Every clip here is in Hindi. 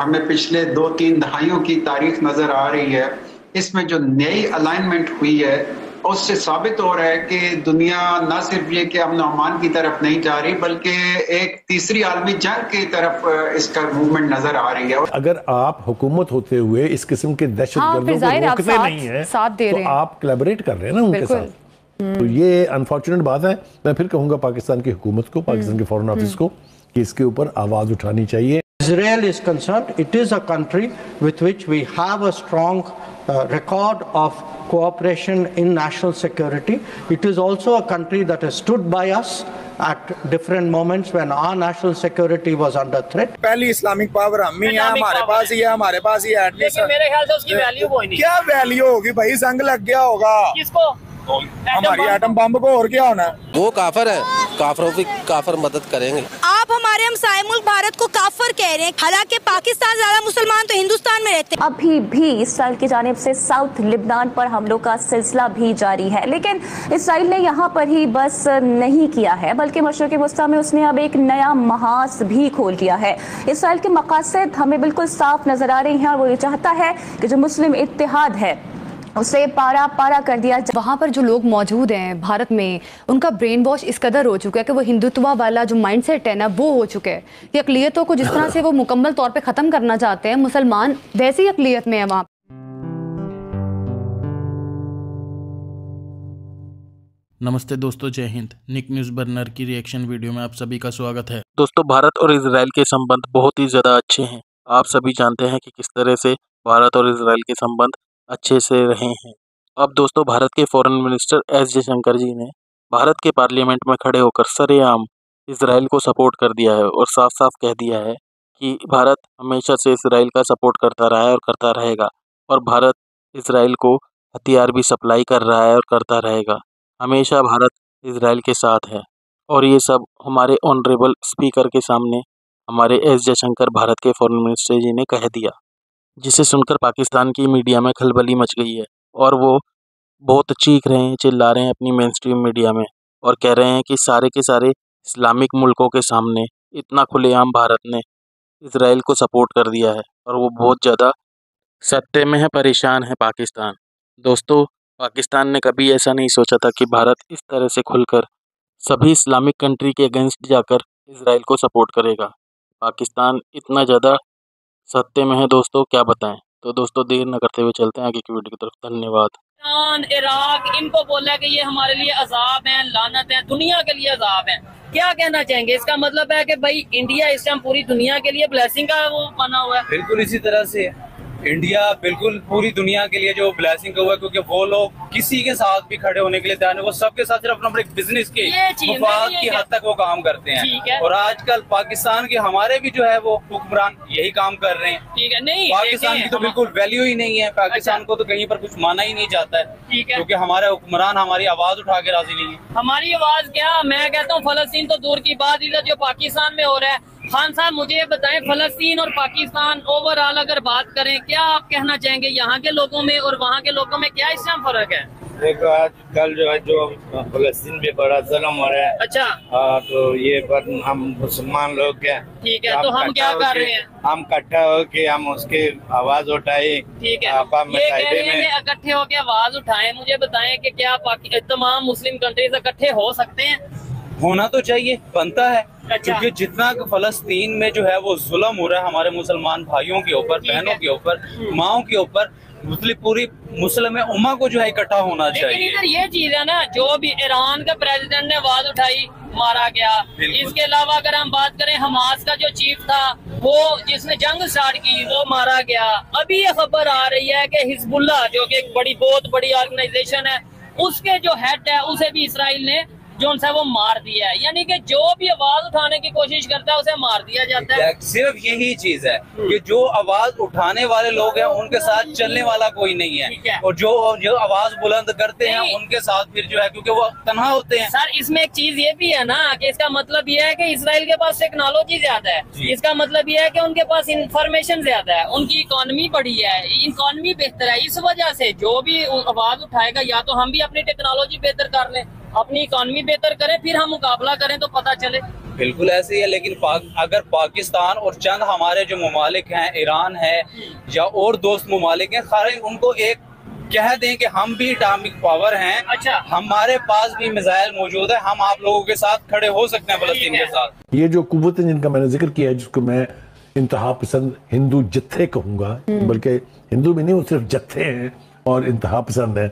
हमें पिछले 2-3 दहाइयों की तारीख नजर आ रही है, इसमें जो नई अलाइनमेंट हुई है उससे साबित हो रहा है कि दुनिया न सिर्फ ये कि अमन अमान की तरफ नहीं जा रही, बल्कि एक तीसरी आलमी जंग की तरफ इसका मूवमेंट नजर आ रही है। अगर आप हुकूमत होते हुए इस किस्म के दहशतगर्दों को रोकते नहीं है तो आप कोलैबोरेट कर रहे हैं ना उनके साथ। तो ये अनफॉर्चुनेट बात है। मैं फिर कहूंगा पाकिस्तान की हुकूमत को, पाकिस्तान के फॉरेन ऑफिस को कि इसके ऊपर आवाज उठानी चाहिए। Israel is concerned, it is a country with which we have a strong record of cooperation in national security. It is also a country that has stood by us at different moments when our national security was under threat. पहली इस्लामिक पावर हम ही है, हमारे पास ही है, हमारे पास ही है। लेकिन मेरे ख्याल से उसकी वैल्यू कोई नहीं। क्या वैल्यू होगी भाई, जंग लग गया होगा। किसको? हमारी एटम बम को, और क्या होना है। वो काफर है, काफरों की काफर मदद करेंगे। आप हमारे हमसाये मुल्क भारत को काफर कह रहे हैं, हालांकि पाकिस्तान ज्यादा मुसलमान तो हिंदुस्तान में रहते हैं। अभी भी इसराइल की जानिब से साउथ लिबनान पर हमलों का सिलसिला भी जारी है, लेकिन इसराइल ने यहाँ पर ही बस नहीं किया है, बल्कि मशरिक़ वस्ता में उसने अब एक नया महाज भी खोल दिया है। इसराइल के मकासद हमें बिल्कुल साफ नजर आ रही हैं और वो ये चाहता है कि जो मुस्लिम इत्तेहाद है उसे पारा पारा कर दिया। वहाँ पर जो लोग मौजूद हैं भारत में, उनका ब्रेन वॉश इस कदर हो चुका है कि वो हिंदुत्व वाला जो माइंडसेट है ना वो हो चुका है कि अक़लियतों को जिस तरह से वो मुकम्मल तौर पे ख़त्म करना चाहते हैं, मुसलमान वैसी अक़लियत में है वहाँ। नमस्ते दोस्तों, जय हिंद। निक न्यूज़ बर्नर की रिएक्शन वीडियो में आप सभी का स्वागत है। दोस्तों, भारत और इजराइल के संबंध बहुत ही ज़्यादा अच्छे हैं। आप सभी जानते हैं कि किस तरह से भारत और इजराइल के संबंध अच्छे से रहे हैं। अब दोस्तों, भारत के फॉरेन मिनिस्टर एस जयशंकर जी ने भारत के पार्लियामेंट में खड़े होकर सरेआम इजराइल को सपोर्ट कर दिया है और साफ साफ कह दिया है कि भारत हमेशा से इजराइल का सपोर्ट करता रहा है और करता रहेगा, और भारत इजराइल को हथियार भी सप्लाई कर रहा है और करता रहेगा। हमेशा भारत इजराइल के साथ है, और ये सब हमारे ऑनरेबल स्पीकर के सामने हमारे एस जयशंकर भारत के फॉरेन मिनिस्टर जी ने कह दिया, जिसे सुनकर पाकिस्तान की मीडिया में खलबली मच गई है और वो बहुत चीख रहे हैं, चिल्ला रहे हैं अपनी मेन स्ट्रीम मीडिया में और कह रहे हैं कि सारे के सारे इस्लामिक मुल्कों के सामने इतना खुलेआम भारत ने इजराइल को सपोर्ट कर दिया है और वो बहुत ज़्यादा सत्ते में है, परेशान है पाकिस्तान। दोस्तों, पाकिस्तान ने कभी ऐसा नहीं सोचा था कि भारत इस तरह से खुलकर सभी इस्लामिक कंट्री के अगेंस्ट जाकर इजराइल को सपोर्ट करेगा। पाकिस्तान इतना ज़्यादा सत्ते में है दोस्तों, क्या बताएं। तो दोस्तों, देर न करते हुए चलते हैं आगे की वीडियो की तरफ। धन्यवाद। इराक इनको बोला कि ये हमारे लिए अजाब है, लानत है, दुनिया के लिए अजाब है। क्या कहना चाहेंगे? इसका मतलब है कि भाई इंडिया इस टाइम पूरी दुनिया के लिए ब्लेसिंग का वो बना हुआ है। बिल्कुल इसी तरह से इंडिया बिल्कुल पूरी दुनिया के लिए जो ब्लेसिंग का हुआ है, क्योंकि वो लोग किसी के साथ भी खड़े होने के लिए तैयार है। वो सबके साथ सिर्फ अपने बिजनेस के मफाद की हद तक वो काम करते हैं। और आजकल पाकिस्तान के हमारे भी जो है वो हुक्मरान यही काम कर रहे हैं। ठीक है, नहीं पाकिस्तान की तो बिल्कुल वैल्यू ही नहीं है। पाकिस्तान को तो कहीं पर कुछ माना ही नहीं जाता है, क्योंकि हमारे हुक्मरान हमारी आवाज उठा के राजी नहीं है। हमारी आवाज क्या, मैं कहता हूँ फलस्तीन तो दूर की बात, इधर जो पाकिस्तान में हो रहा है। खान साहब, मुझे ये बताएं, फलस्तीन और पाकिस्तान ओवरऑल अगर बात करें, क्या आप कहना चाहेंगे यहाँ के लोगों में और वहाँ के लोगों में क्या इस टाइम फर्क है? देखो, आजकल जो है जो फलस्तीन में बड़ा जुल्म हो रहा है। अच्छा। तो ये पर हम मुसलमान लोग हैं। ठीक है, तो हम क्या कर रहे हैं? हम इकट्ठा होके हम उसकी आवाज उठाए। ठीक है, ये कह रहे हैं कि इकट्ठे होके आवाज उठाएं। मुझे बताएं कि क्या तमाम मुस्लिम कंट्रीज इकट्ठे हो सकते हैं? होना तो चाहिए, बनता है। क्योंकि जितना फलस्तीन में जो है वो जुल्म हो रहा है हमारे मुसलमान भाइयों के ऊपर, बहनों के ऊपर, माओ के ऊपर, पूरी मुस्लिम उम्मा को जो है इकट्ठा होना चाहिए। इधर ये चीज है ना, जो भी ईरान का प्रेसिडेंट ने आवाज उठाई, मारा गया। इसके अलावा अगर हम बात करें, हमास का जो चीफ था, वो जिसने जंग स्टार्ट की, वो मारा गया। अभी ये खबर आ रही है कि हिजबुल्लाह, जो कि एक बहुत बड़ी ऑर्गेनाइजेशन है, उसके जो हेड है उसे भी इसराइल ने जो उनसे वो मार दिया है। यानी कि जो भी आवाज उठाने की कोशिश करता है उसे मार दिया जाता है। सिर्फ यही चीज है कि जो आवाज उठाने वाले लोग हैं उनके साथ चलने वाला कोई नहीं है, और जो आवाज बुलंद करते हैं उनके साथ फिर जो है, क्योंकि वो तन्हा होते हैं। सर, इसमें एक चीज ये भी है ना कि इसका मतलब ये है कि इसराइल के पास टेक्नोलॉजी ज्यादा है। इसका मतलब ये है कि उनके पास इंफॉर्मेशन ज्यादा है, उनकी इकोनॉमी बड़ी है, इकोनॉमी बेहतर है। इस वजह से जो भी आवाज उठाएगा, या तो हम भी अपनी टेक्नोलॉजी बेहतर कर लें, अपनी इकोनॉमी बेहतर करें, फिर हम मुकाबला करें तो पता चले। बिल्कुल ऐसे ही है, लेकिन अगर पाकिस्तान और चंद हमारे जो ममालिक हैं, ईरान है या और दोस्त ममालिक हैं, खाली उनको एक कह दें कि हम भी एटॉमिक पावर हैं, अच्छा हमारे पास भी मिसाइल मौजूद है, हम आप लोगों के साथ खड़े हो सकते हैं फलस्तीन के साथ। ये जो कुव्वतें जिनका मैंने जिक्र किया है, जिसको मैं इंतहा पसंद हिंदू जत्थे कहूंगा, बल्कि हिंदू भी नहीं, वो सिर्फ जत्थे हैं और इंतहा पसंद है,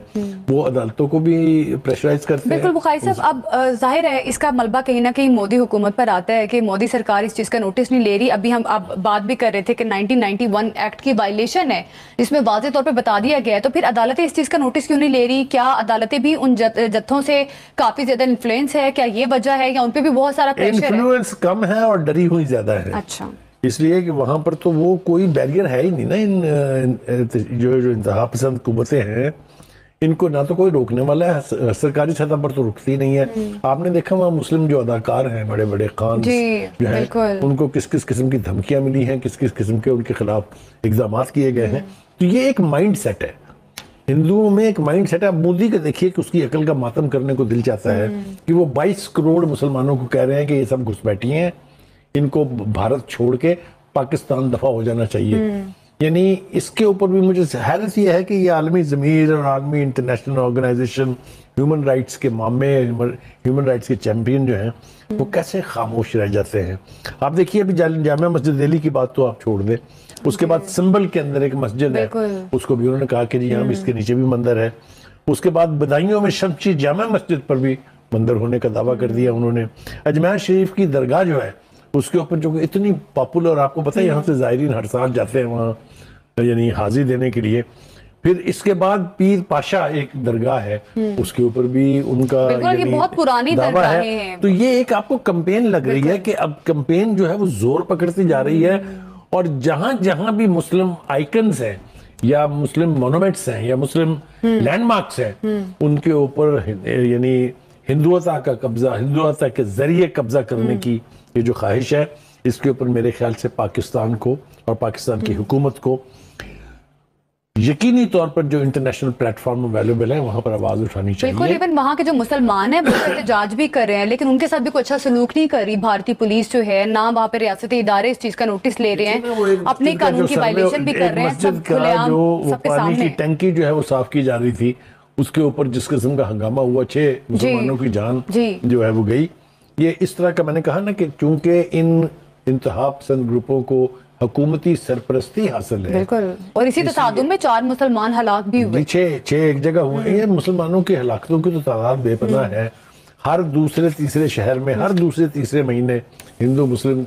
वो अदालतों को भी प्रेशराइज करते हैं। बिल्कुल बुखारी साहब, अब जाहिर है इसका मलबा कहीं ना कहीं मोदी हुकूमत पर आता है कि मोदी सरकार इस चीज़ का नोटिस नहीं ले रही। अभी हम अब बात भी कर रहे थे कि 1991 एक्ट की वायलेशन है, जिसमें वाज़े तौर पे बता दिया गया है, तो फिर अदालतें इस चीज़ का नोटिस क्यों नहीं ले रही? क्या अदालतें भी उन जत्थों से काफ़ी ज़्यादा इन्फ्लुएंस है? क्या ये वजह है या उन पर भी बहुत सारा प्रेशर है? इन्फ्लुएंस कम है और डरी हुई ज़्यादा है। अच्छा, इसलिए कि वहां पर तो वो कोई बैरियर है ही नहीं ना। इन जो इंतहा पसंद कुव्वतें हैं, इनको ना तो कोई रोकने वाला है, सरकारी सतह पर तो रुकती नहीं है। आपने देखा वहाँ मुस्लिम जो अदाकार हैं, बड़े बड़े खान जो है, उनको किस किस किस्म की धमकियां मिली हैं, किस किस किस्म के उनके खिलाफ इल्जाम किए गए हैं। तो ये एक माइंड सेट है, हिंदुओं में एक माइंड सेट है। अब मोदी का देखिए कि उसकी अकल का मातम करने को दिल चाहता है कि वो 22 करोड़ मुसलमानों को कह रहे हैं कि ये सब घुसपैठी हैं, इनको भारत छोड़ के पाकिस्तान दफा हो जाना चाहिए। यानी इसके ऊपर भी मुझे हैरत यह है कि ये आलमी ज़मीर और आलमी इंटरनेशनल ऑर्गेनाइजेशन, ह्यूमन राइट्स के मामले, ह्यूमन राइट्स के चैंपियन जो हैं, वो कैसे खामोश रह जाते हैं। आप देखिए अभी जामिया मस्जिद दिल्ली की बात तो आप छोड़ दें, उसके बाद सिंबल के अंदर एक मस्जिद है, उसको भी उन्होंने कहा कि जी हाँ इसके नीचे भी मंदिर है। उसके बाद बदायूं में शमशी जामिया मस्जिद पर भी मंदिर होने का दावा कर दिया उन्होंने। अजमेर शरीफ की दरगाह जो है उसके ऊपर जो इतनी पॉपुलर, आपको पता है यहाँ से ज़ायरीन हर साल जाते हैं वहाँ यानी हाजिरी देने के लिए। फिर इसके बाद पीर पाशा एक दरगाह है, उसके ऊपर भी उनका ये बहुत पुरानी दावा है। तो ये एक आपको कैंपेन लग रही है कि अब कैंपेन जो है वो जोर पकड़ती जा रही है, और जहां जहां भी मुस्लिम आइकन्स हैं या मुस्लिम मोनूमेंट्स हैं या मुस्लिम लैंडमार्क्स हैं, उनके ऊपर यानी हिंदुता का कब्जा, हिंदुता के जरिए कब्जा करने की ये जो ख्वाहिश है, इसके ऊपर मेरे ख्याल से पाकिस्तान को और पाकिस्तान की हुकूमत को यकीनी तौर पर जो इंटरनेशनल प्लेटफॉर्म अवेलेबल है वहां पर आवाज उठानी चाहिए। बिल्कुल, इवन वहाँ के जो मुसलमान हैं वो एहतजाज भी कर रहे हैं, लेकिन उनके साथ भी कोई अच्छा सलूक नहीं कर रही भारतीय पुलिस जो है, ना वहाँ पे रियासती इदारे इस चीज का नोटिस ले रहे हैं, अपने कानून की वायलेशन भी कर रहे हैं। मस्जिद का जो पानी की टंकी जो है वो साफ की जा रही थी, उसके ऊपर जिस किस्म का हंगामा हुआ, 6 मुसलमानों की जान जो है वो गई। ये इस तरह का मैंने कहा ना कि चूंकि इन इंतहा पसंद ग्रुपों को हुकूमती सरपरस्ती हासिल है, बिल्कुल, और इसी तसादुम में 4 मुसलमान हलाक भी हुए, 6 एक जगह हुए। ये मुसलमानों की हलाकतों की तो तादाद बेपनाह है। हर दूसरे तीसरे शहर में, हर दूसरे तीसरे महीने हिंदू मुस्लिम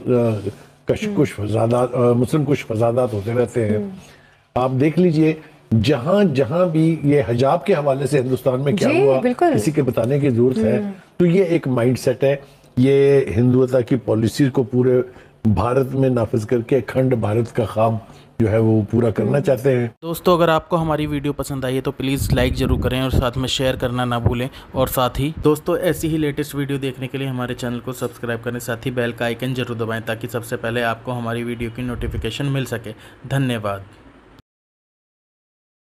कुछ फसादात होते रहते हैं। आप देख लीजिए जहां जहां भी ये हिजाब के हवाले से हिंदुस्तान में क्या हुआ, किसी के बताने की जरूरत है। तो ये एक माइंड सेट है, ये हिंदुता की पॉलिसी को पूरे भारत में नाफिज करके अखंड भारत का ख्वाब जो है वो पूरा करना चाहते हैं। दोस्तों, अगर आपको हमारी वीडियो पसंद आई है तो प्लीज़ लाइक ज़रूर करें और साथ में शेयर करना ना भूलें। और साथ ही दोस्तों, ऐसी ही लेटेस्ट वीडियो देखने के लिए हमारे चैनल को सब्सक्राइब करें, साथ ही बेल का आइकन जरूर दबाएं ताकि सबसे पहले आपको हमारी वीडियो की नोटिफिकेशन मिल सके। धन्यवाद।